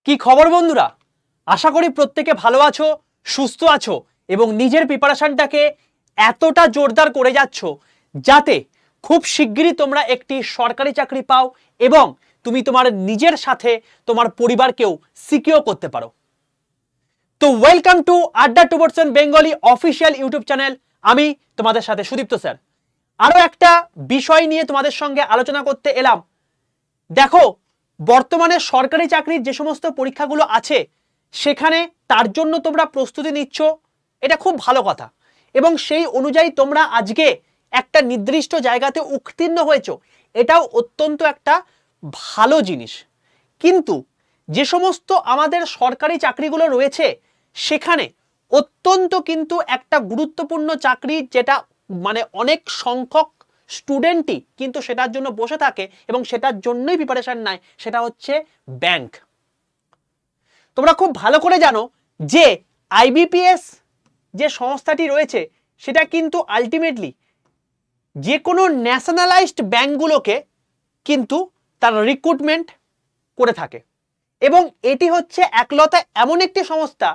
কি খবর বন্ধুরা? আশা করি প্রত্যেকে ভালো আছো, সুস্থ আছো এবং নিজের প্রিপারেশনটাকে এতটা জোরদার করে যাচ্ছ যাতে খুব শিগগিরই তোমরা একটি সরকারি চাকরি পাও এবং তুমি তোমার নিজের সাথে তোমার পরিবারকেও সিকিউর করতে পারো। তো ওয়েলকাম টু আড্ডা 2% বেঙ্গলি অফিসিয়াল ইউটিউব চ্যানেল। আমি তোমাদের সাথে সুদীপ্ত স্যার। আরো একটা বিষয় নিয়ে তোমাদের সঙ্গে আলোচনা করতে এলাম। দেখো, বর্তমানে সরকারি চাকরির যে সমস্ত পরীক্ষাগুলো আছে সেখানে তার জন্য তোমরা প্রস্তুতি নিচ্ছ, এটা খুব ভালো কথা এবং সেই অনুযায়ী তোমরা আজকে একটা নির্দিষ্ট জায়গাতে উত্তীর্ণ হয়েছো, এটাও অত্যন্ত একটা ভালো জিনিস। কিন্তু যে সমস্ত আমাদের সরকারি চাকরিগুলো রয়েছে সেখানে অত্যন্ত কিন্তু একটা গুরুত্বপূর্ণ চাকরি, যেটা মানে অনেক সংখ্যক স্টুডেন্টই কিন্তু সেটার জন্য বসে থাকে এবং সেটার জন্যই প্রিপারেশন নেয়, সেটা হচ্ছে ব্যাংক। তোমরা খুব ভালো করে জানো যে আইবিপিএস যে সংস্থাটি রয়েছে সেটা কিন্তু আলটিমেটলি যে কোনো ন্যাশনালাইজড ব্যাংকগুলোকে কিন্তু তার রিক্রুটমেন্ট করে থাকে এবং এটি হচ্ছে একলতা এমন একটি সংস্থা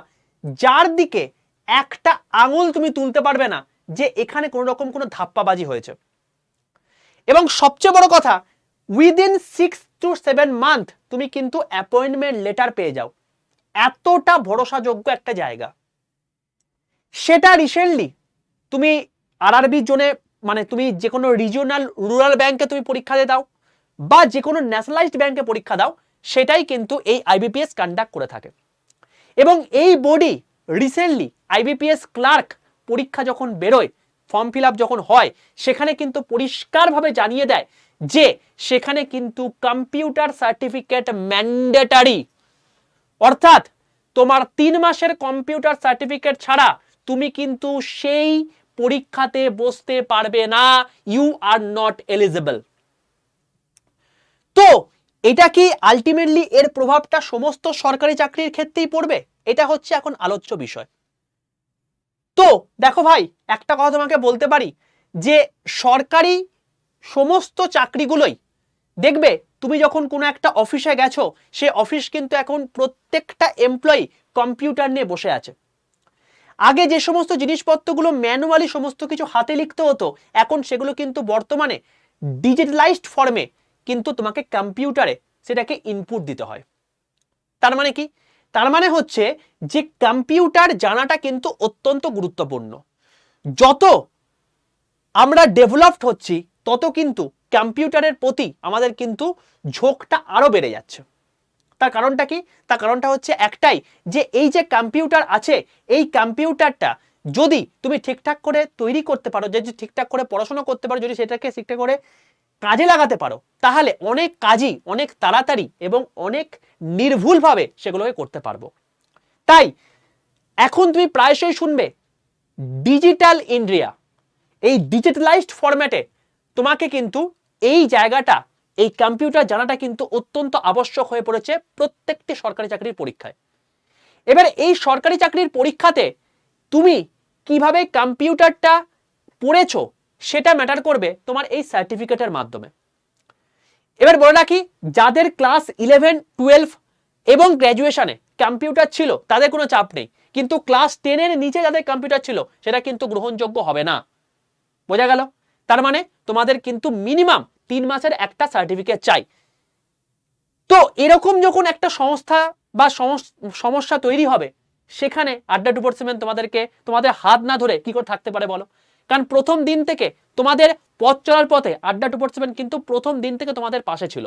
যার দিকে একটা আঙুল তুমি তুলতে পারবে না যে এখানে কোনো রকম কোনো ধাপ্পাবাজি হয়েছে। এবং সবচেয়ে বড় কথা, উইদিন 6 to 7 মান্থ তুমি কিন্তু অ্যাপয়েন্টমেন্ট লেটার পেয়ে যাও। এতটা ভরসাযোগ্য একটা জায়গা। সেটা রিসেন্টলি তুমি আরআরবি জোনে, মানে তুমি যে কোনো রিজিওনাল রুরাল ব্যাংকে তুমি পরীক্ষা দিয়ে দাও বা যে কোনো ন্যাশনালাইজড ব্যাংকে পরীক্ষা দাও, সেটাই কিন্তু এই আইবিপিএস কন্ডাক্ট করে থাকে। এবং এই বডি রিসেন্টলি আইবিপিএস ক্লার্ক পরীক্ষা যখন বেরোয়, ফর্ম ফিল আপ যখন হয়, সেখানে কিন্তু পরিষ্কারভাবে জানিয়ে দেয় যে সেখানে কিন্তু কম্পিউটার সার্টিফিকেট ম্যান্ডেটারি। অর্থাৎ তোমার 3 মাসের কম্পিউটার সার্টিফিকেট ছাড়া তুমি কিন্তু সেই পরীক্ষাতে বসতে পারবে না। You are not eligible. তো এটা কি আলটিমেটলি এর প্রভাবটা সমস্ত সরকারি চাকরির ক্ষেত্রেই পড়বে? এটা হচ্ছে এখন আলোচ্য বিষয়। তো দেখো ভাই, একটা কথা তোমাকে বলতে পারি যে সরকারি সমস্ত চাকরিগুলোই দেখবে, তুমি যখন কোনো একটা অফিসে গেছো, সে অফিস কিন্তু এখন প্রত্যেকটা এমপ্লয়ি কম্পিউটার নিয়ে বসে আছে। আগে যে সমস্ত জিনিসপত্রগুলো ম্যানুয়ালি সমস্ত কিছু হাতে লিখতে হতো, এখন সেগুলো কিন্তু বর্তমানে ডিজিটালাইজড ফর্মে কিন্তু তোমাকে কম্পিউটারে সেটাকে ইনপুট দিতে হয়। তার মানে কি? তার মানে হচ্ছে যে কম্পিউটার জানাটা কিন্তু অত্যন্ত গুরুত্বপূর্ণ। যত আমরা ডেভেলপড হচ্ছি তত কিন্তু কম্পিউটারের প্রতি আমাদের কিন্তু ঝোঁকটা আরো বেড়ে যাচ্ছে। তার কারণটা কি? তার কারণটা হচ্ছে একটাই, যে এই যে কম্পিউটার আছে, এই কম্পিউটারটা যদি তুমি ঠিকঠাক করে তৈরি করতে পারো, যদি ঠিকঠাক করে পড়াশোনা করতে পারো, যদি সেটাকে ঠিকঠাক করে কাজে লাগাতে পারো, তাহলে অনেক কাজই অনেক তাড়াতাড়ি এবং অনেক নির্ভুলভাবে সেগুলোকে করতে পারবো। তাই এখন তুমি প্রায়শই শুনবে ডিজিটাল ইন্ডিয়া। এই ডিজিটালাইজড ফরম্যাটে তোমাকে কিন্তু এই জায়গাটা, এই কম্পিউটার জানাটা কিন্তু অত্যন্ত আবশ্যক হয়ে পড়েছে প্রত্যেকটি সরকারি চাকরির পরীক্ষায়। এবার এই সরকারি চাকরির পরীক্ষাতে তুমি কিভাবে কম্পিউটারটা পড়েছো সেটা ম্যাটার করবে তোমার এই সার্টিফিকেটের মাধ্যমে। এবার বলে রাখি, যাদের ক্লাস 11, 12 এবং গ্র্যাজুয়েশনে কম্পিউটার ছিল তাদের কোনো চাপ নেই, কিন্তু ক্লাস 10 এর নিচে যাদের কম্পিউটার ছিল সেটা কিন্তু গ্রহণযোগ্য হবে না। বোঝা গেল? তার মানে তোমাদের কিন্তু মিনিমাম 3 মাসের একটা সার্টিফিকেট চাই। তো এরকম যখন একটা সংস্থা বা সমস্যা তৈরি হবে, সেখানে আড্ডা 2% তোমাদেরকে তোমাদের হাত না ধরে কি করে থাকতে পারে বলো? কারণ প্রথম দিন থেকে তোমাদের পথ চলার পথে আড্ডা 2% কিন্তু প্রথম দিন থেকে তোমাদের পাশে ছিল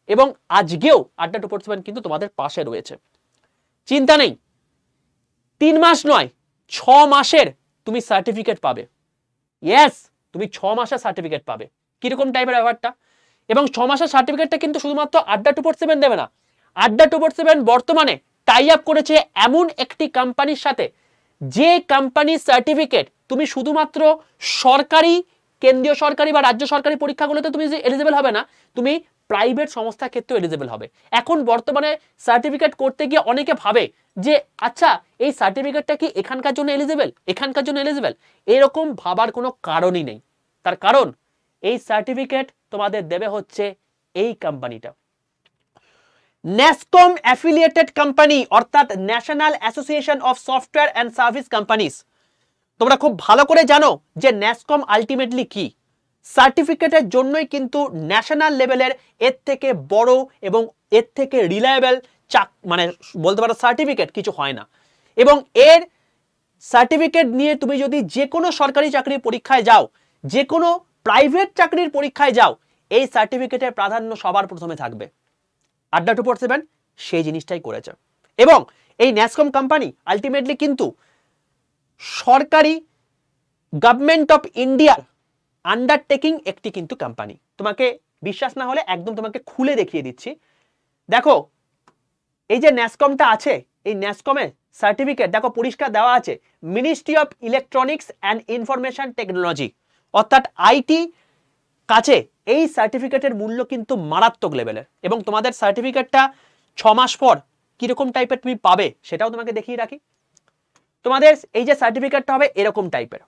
এবং আজকেও আড্ডা 2% কিন্তু তোমাদের পাশে রয়েছে। চিন্তা নেই, 3 মাস নয় 6 মাসের তুমি সার্টিফিকেট পাবে। ইয়েস, তুমি 6 মাসের সার্টিফিকেট পাবে। কিরকম টাইপের ব্যাপারটা? এবং 6 মাসের সার্টিফিকেটটা কিন্তু শুধুমাত্র আড্ডা 2% দেবে না। আড্ডা 2% বর্তমানে টাই আপ করেছে এমন একটি কোম্পানির সাথে, যে কোম্পানির সার্টিফিকেট তুমি শুধুমাত্র সরকারি, কেন্দ্রীয় সরকারি বা রাজ্য সরকারি পরীক্ষাগুলোতে তুমি এলিজিবল হবে না, তুমি প্রাইভেট সংস্থার ক্ষেত্রেও এলিজিবল হবে। এখন বর্তমানে সার্টিফিকেট করতে গিয়ে অনেকে ভাবে যে আচ্ছা, এই সার্টিফিকেটটা কি এখানকার জন্য এলিজিবল, এখানকার জন্য এলিজিবল। এরকম ভাবার কোনো কারণই নেই। তার কারণ এই সার্টিফিকেট তোমাদের দেবে হচ্ছে এই কোম্পানিটা। ন্যাসকম অ্যাফিলিয়েটেড কোম্পানি অর্থাৎ national association of software and service companies. তোমরা খুব ভালো করে জানো যে ন্যাসকম আলটিমেটলি কি। সার্টিফিকেটের জন্যই কিন্তু ন্যাশনাল লেভেলের এর থেকে বড় এবং এর থেকে রিলায়েবল মানে বলতে পারো সার্টিফিকেট কিছু হয় না। এবং এর সার্টিফিকেট নিয়ে তুমি যদি যে কোনো সরকারি চাকরির পরীক্ষায় যাও, যে কোনো প্রাইভেট চাকরির পরীক্ষায় যাও, এই সার্টিফিকেটের প্রাধান্য সবার প্রথমে থাকবে। আড্ডা 247 সেই জিনিসটাই করেছে। এবং এই ন্যাসকম কোম্পানি আলটিমেটলি কিন্তু সরকারি গভর্নমেন্ট অফ ইন্ডিয়ার আন্ডারটেকিং একটি কিন্তু কোম্পানি। তোমাকে বিশ্বাস না হলে একদম তোমাকে খুলে দেখিয়ে দিচ্ছি। দেখো এই যে ন্যাসকমটা আছে, এই ন্যাসকমের সার্টিফিকেট দেখো পরিষ্কার দেওয়া আছে ministry of electronics and information technology, অর্থাৎ আইটি কাছে এই সার্টিফিকেটের মূল্য কিন্তু মারাত্মক লেভেলের। এবং তোমাদের সার্টিফিকেটটা 6 মাস পর কিরকম টাইপের তুমি পাবে সেটাও তোমাকে দেখিয়ে রাখি। তোমাদের এই যে সার্টিফিকেটটা হবে এরকম টাইপের।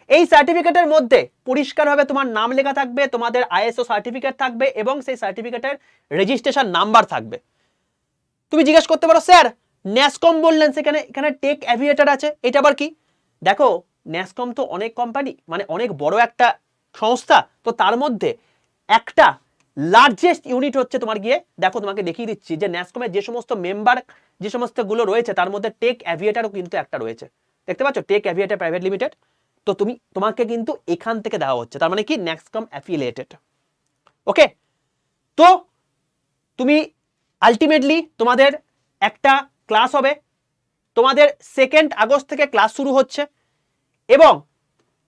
এই সার্টিফিকেটের মধ্যে পরিষ্কারভাবে তোমার নাম লেখা থাকবে, তোমাদের আইএসও সার্টিফিকেট থাকবে এবং সেই সার্টিফিকেটের রেজিস্ট্রেশন নাম্বার থাকবে। তুমি জিজ্ঞেস করতে পারো স্যার ন্যাসকম বললেন, সেখানে এখানে টেক অ্যাভিয়েটর আছে, এটা আবার কি? দেখো ন্যাসকম তো অনেক কোম্পানি, মানে অনেক বড় একটা সংস্থা, তো তার মধ্যে একটা লার্জেস্ট ইউনিট হচ্ছে তোমার গিয়ে দেখো তোমাকে দেখিয়ে দিচ্ছি যে ন্যাসকমের যে সমস্ত মেম্বার যে সমস্ত গুলো রয়েছে তার মধ্যে টেক অ্যাভিয়েটারও কিন্তু একটা রয়েছে। দেখতে পাচ্ছ টেক অ্যাভিয়েটার প্রাইভেট লিমিটেড। তো তোমাকে কিন্তু এখান থেকে দেওয়া হচ্ছে, তার মানে কি ন্যাসকম অ্যাফিলিয়েটেড। ওকে, তো তুমি আলটিমেটলি তোমাদের একটা ক্লাস হবে, তোমাদের 2 আগস্ট থেকে ক্লাস শুরু হচ্ছে এবং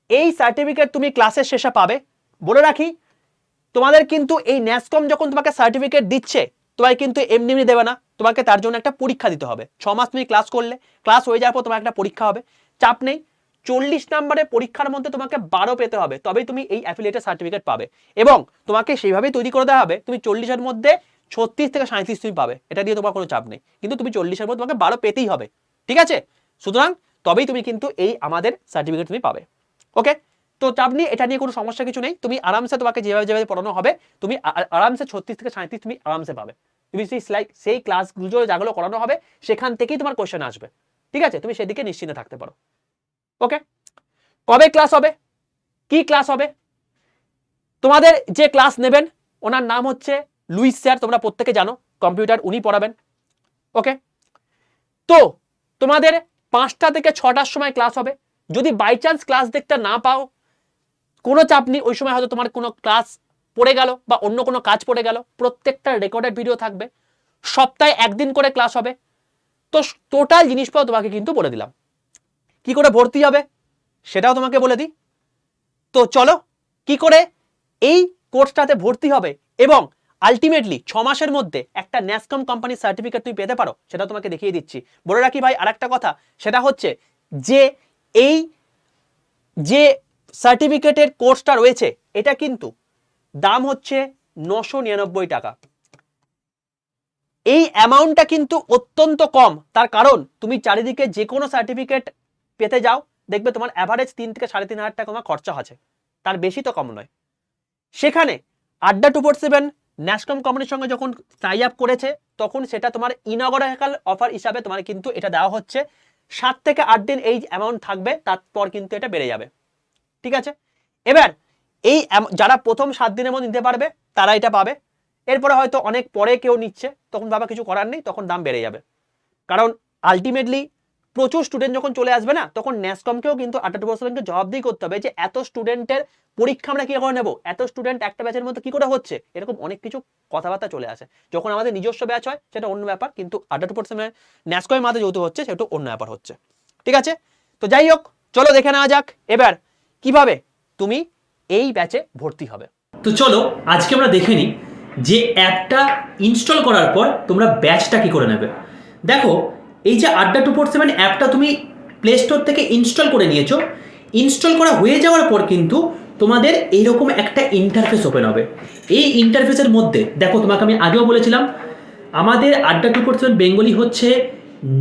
এই সার্টিফিকেট তুমি ক্লাসের শেষে পাবে। বলে রাখি তোমাদের কিন্তু এই ন্যাসকম যখন তোমাকে সার্টিফিকেট দিচ্ছে তোমাকে কিন্তু এমনি এমনি দেবে না, তোমাকে তার জন্য একটা পরীক্ষা দিতে হবে। 6 মাস তুমি ক্লাস করলে, ক্লাস হয়ে যাওয়ার পর তোমার একটা পরীক্ষা হবে। চাপ নেই, 40 নম্বরের পরীক্ষার মধ্যে তোমাকে 12 পেতে হবে, তবেই তুমি এই অ্যাফিলিয়েটেড সার্টিফিকেট পাবে। এবং তোমাকে সেইভাবেই তৈরি করে দেওয়া হবে, তুমি 40-এর মধ্যে 36 থেকে 37 তুমি পাবে, এটা দিয়ে তোমার কোনো চাপ নেই। কিন্তু তুমি 40-এর মধ্যে তোমাকে 12 পেতেই হবে, ঠিক আছে? সুতরাং তবেই তুমি কিন্তু এই আমাদের সার্টিফিকেট তুমি পাবে। ওকে, তো চাপ নিয়ে এটা নিয়ে কোনো সমস্যা কিছু নেই, তুমি আরামসে তোমাকে যেভাবে যেভাবে পড়ানো হবে তুমি আরামসে 36 থেকে 37 তুমি আরামসে পাবে। তুমি সেই ক্লাসগুলো যেগুলো করানো হবে সেখান থেকেই তোমার কোশ্চেন আসবে, ঠিক আছে? তুমি সেদিকে নিশ্চিন্তে থাকতে পারো। ওকে, কবে ক্লাস হবে, কি ক্লাস হবে? তোমাদের যে ক্লাস নেবেন ওনার নাম হচ্ছে লুইস স্যার, তোমরা প্রত্যেকে জানো, কম্পিউটার উনি পড়াবেন। ওকে, তো তোমাদের 5টা থেকে 6টার সময় ক্লাস হবে। যদি বাই চান্স ক্লাস দেখতে না পাও কোনো চাপ নেই, ওই সময় হয়তো তোমার কোনো ক্লাস পড়ে গেল বা অন্য কোনো কাজ পড়ে গেল, প্রত্যেকটা রেকর্ডেড ভিডিও থাকবে। সপ্তাহে 1 দিন করে ক্লাস হবে। তো টোটাল জিনিসপত্র তোমাকে কিন্তু বলে দিলাম। কি করে ভর্তি হবে সেটাও তোমাকে বলে দিই। তো চলো কি করে এই কোর্সটাতে ভর্তি হবে এবং আলটিমেটলি 6 মাসের মধ্যে একটা ন্যাসকম কোম্পানির সার্টিফিকেট তুমি পেতে পারো সেটা তোমাকে দেখিয়ে দিচ্ছি। বলে রাখি ভাই আরেকটা কথা, সেটা হচ্ছে যে এই যে সার্টিফিকেটের কোর্সটা রয়েছে এটা কিন্তু দাম হচ্ছে 999 টাকা। এই অ্যামাউন্টটা কিন্তু অত্যন্ত কম, তার কারণ তুমি চারিদিকে যে কোনো সার্টিফিকেট পেতে যাও দেখবে তোমার অ্যাভারেজ 3 থেকে 3,500 টাকা তোমার খরচা আছে, তার বেশি তো কম নয়। সেখানে আড্ডা 247 ন্যাসকম কোম্পানির সঙ্গে যখন টাই আপ করেছে তখন সেটা তোমার ইনঅগারেশনাল অফার হিসাবে তোমার কিন্তু এটা দেওয়া হচ্ছে। 7 থেকে 8 দিন এই অ্যামাউন্ট থাকবে, তারপর কিন্তু এটা বেড়ে যাবে, ঠিক আছে? এবার এই যারা প্রথম 7 দিনের মধ্যে নিতে পারবে তারা এটা পাবে। এরপরে হয়তো অনেক পরে কেউ নিচ্ছে, তখন বাবা কিছু করার নেই, তখন দাম বেড়ে যাবে। কারণ আলটিমেটলি প্রচুর স্টুডেন্ট যখন চলে আসবে না তখন ন্যাসকমকেও কিন্তু আড্ডা 247কে জবাবদিহি করতে হবে যে এত স্টুডেন্টের পরীক্ষা আমরা কি করে নেব, এত স্টুডেন্ট একটা ব্যাচের মধ্যে কি করে হচ্ছে, এরকম অনেক কিছু কথাবার্তা চলে আসে। যখন আমাদের নিজস্ব ব্যাচ হয় সেটা অন্য ব্যাপার, কিন্তু আড্ডা 247 ন্যাসকমের মাঝে যেহেতু হচ্ছে সেটা অন্য ব্যাপার হচ্ছে, ঠিক আছে? তো যাই হোক চলো দেখে নেওয়া যাক এবার কিভাবে তুমি এই ব্যাচে ভর্তি হবে। তো চলো আজকে আমরা দেখে নিই যে অ্যাপটা ইনস্টল করার পর তোমরা ব্যাচটা কি করে নেবে। দেখো এই যে আড্ডা 247 অ্যাপটা তুমি প্লে স্টোর থেকে ইনস্টল করে নিয়েছো, ইনস্টল করা হয়ে যাওয়ার পর কিন্তু তোমাদের এইরকম একটা ইন্টারফেস ওপেন হবে। এই ইন্টারফেসের মধ্যে দেখো তোমাকে আমি আগেও বলেছিলাম আমাদের আড্ডা 247 বেঙ্গলি হচ্ছে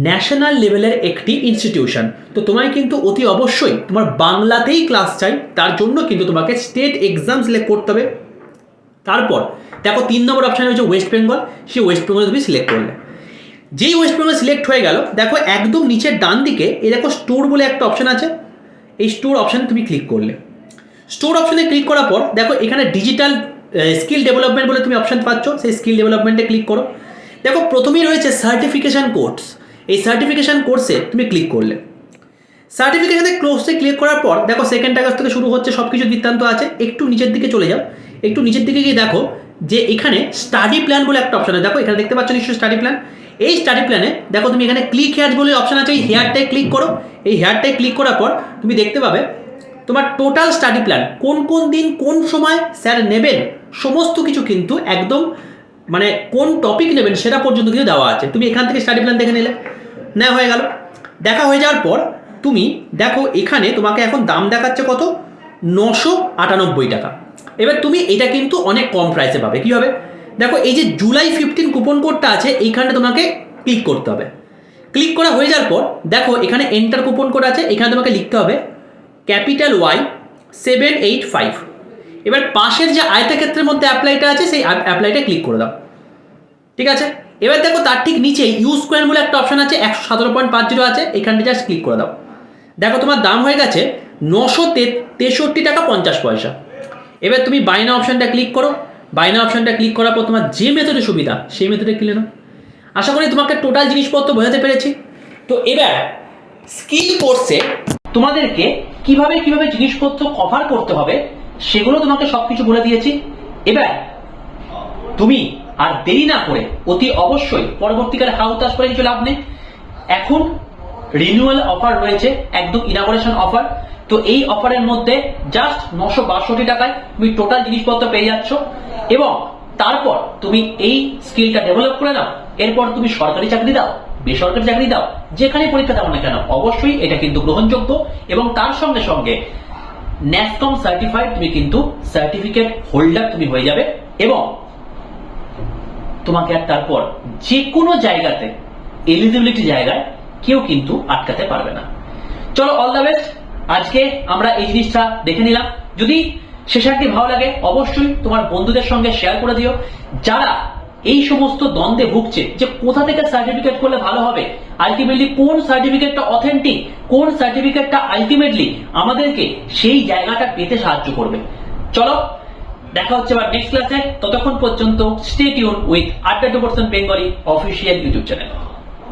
ন্যাশনাল লেভেলের একটি ইনস্টিটিউশন। তো তোমায় কিন্তু অতি অবশ্যই তোমার বাংলাতেই ক্লাস চাই, তার জন্য কিন্তু তোমাকে স্টেট এক্সাম সিলেক্ট করতে হবে। তারপর দেখো 3 নম্বর অপশানে হচ্ছে ওয়েস্ট বেঙ্গল, সেই ওয়েস্ট বেঙ্গল তুমি সিলেক্ট করলে। যেই ওয়েস্ট বেঙ্গল সিলেক্ট হয়ে গেল, দেখো একদম নিচের ডান দিকে এই দেখো স্টোর বলে একটা অপশান আছে, এই স্টোর অপশানে তুমি ক্লিক করলে। স্টোর অপশানে ক্লিক করার পর দেখো এখানে ডিজিটাল স্কিল ডেভেলপমেন্ট বলে তুমি অপশান পাচ্ছ, সেই স্কিল ডেভেলপমেন্টে ক্লিক করো। দেখো প্রথমেই রয়েছে সার্টিফিকেশান কোর্স, এই সার্টিফিকেশান কোর্সে তুমি ক্লিক করলে। সার্টিফিকেশানে কোর্সে ক্লিক করার পর দেখো 2 আগস্ট থেকে শুরু হচ্ছে, সব কিছু বৃত্তান্ত আছে। একটু নিচের দিকে চলে যাও, একটু নিচের দিকে গিয়ে দেখো যে এখানে স্টাডি প্ল্যান বলে একটা অপশান আছে, দেখো এখানে দেখতে পাচ্ছ নিশ্চয়ই স্টাডি প্ল্যান। এই স্টাডি প্ল্যানে দেখো তুমি এখানে ক্লিক হেয়ার বলে অপশান আছে, এই হেয়ারটায় ক্লিক করো। এই হেয়ারটায় ক্লিক করার পর তুমি দেখতে পাবে তোমার টোটাল স্টাডি প্ল্যান, কোন কোন দিন কোন সময় স্যার নেবেন, সমস্ত কিছু কিন্তু একদম মানে কোন টপিক নেবেন সেটা পর্যন্ত কিন্তু দেওয়া আছে। তুমি এখান থেকে স্টাডি প্ল্যান দেখে নিলে, নেওয়া হয়ে গেল। দেখা হয়ে যাওয়ার পর তুমি দেখো এখানে তোমাকে এখন দাম দেখাচ্ছে কত, 998 টাকা। এবার তুমি এটা কিন্তু অনেক কম প্রাইসে পাবে। কী হবে দেখো, এই যে জুলাই 15 কুপন কোডটা আছে, এইখানে তোমাকে ক্লিক করতে হবে। ক্লিক করা হয়ে যাওয়ার পর দেখো এখানে এন্টার কুপন কোড আছে, এখানে তোমাকে লিখতে হবে ক্যাপিটাল Y 785। এবার পাশের যে আয়তক্ষেত্রের মধ্যে অ্যাপ্লাইটা আছে, সেই অ্যাপ্লাইটা ক্লিক করে দাও। ঠিক আছে, এবার দেখো তার ঠিক নিচে ইউজ কয়েন বলে একটা অপশান আছে, 117.50 আছে, এখানটা জাস্ট ক্লিক করে দাও। দেখো তোমার দাম হয়ে গেছে 963 টাকা 50 পয়সা। এবার তুমি বাইনা অপশানটা ক্লিক করো। বাইনা অপশানটা ক্লিক করার পর তোমার যে মেথডে সুবিধা সেই মেথডে ক্লিক নাও। আশা করি তোমাকে টোটাল জিনিসপত্র বোঝাতে পেরেছি। তো এবার স্কিল কোর্সে তোমাদেরকে কিভাবে কিভাবে জিনিসপত্র কভার করতে হবে সেগুলো তোমাকে সবকিছু বলে দিয়েছি। এবার তুমি আর দেরি না করে অতি অবশ্যই পরবর্তীকালে হাউতাস করে কিছু লাভ নেই। এখন রিনিউয়াল অফার রয়েছে, একদম ইনাগোরেশন অফার। তো এই অফারের মধ্যে জাস্ট 962 টাকায় তুমি টোটাল জিনিসপত্র পেয়ে যাচ্ছ, এবং তারপর তুমি এই স্কিলটা ডেভেলপ করে নাও। এরপর তুমি সরকারি চাকরি দাও, বেসরকারি চাকরি দাও, যেখানে পরীক্ষা দাও না কেন, অবশ্যই এটা কিন্তু গ্রহণযোগ্য। এবং তার সঙ্গে সঙ্গে ন্যাসকম সার্টিফাইড তুমি কিন্তু সার্টিফিকেট হোল্ডার তুমি হয়ে যাবে, এবং তোমাকে আর তারপর যে কোনো জায়গাতে এলিজিবিলিটি জায়গায় কেউ কিন্তু আটকাতে পারবে না। চলো, অল দ্য বেস্ট। আজকে আমরা এই জিনিসটা দেখে নিলাম। যদি সেশনটি ভালো লাগে অবশ্যই তোমার বন্ধুদের সঙ্গে শেয়ার করে দিও, যারা এই সমস্ত দ্বন্দ্বে ভুগছে যে কোথা থেকে সার্টিফিকেট করলে ভালো হবে, আলটিমেটলি কোন সার্টিফিকেটটা অথেন্টিক, কোন সার্টিফিকেটটা আলটিমেটলি আমাদেরকে সেই জায়গাটা পেতে সাহায্য করবে। চলো, দেখা হচ্ছে আবার নেক্সট ক্লাসে। ততক্ষণ পর্যন্ত stay tune with Adda 2% Bengali official YouTube channel.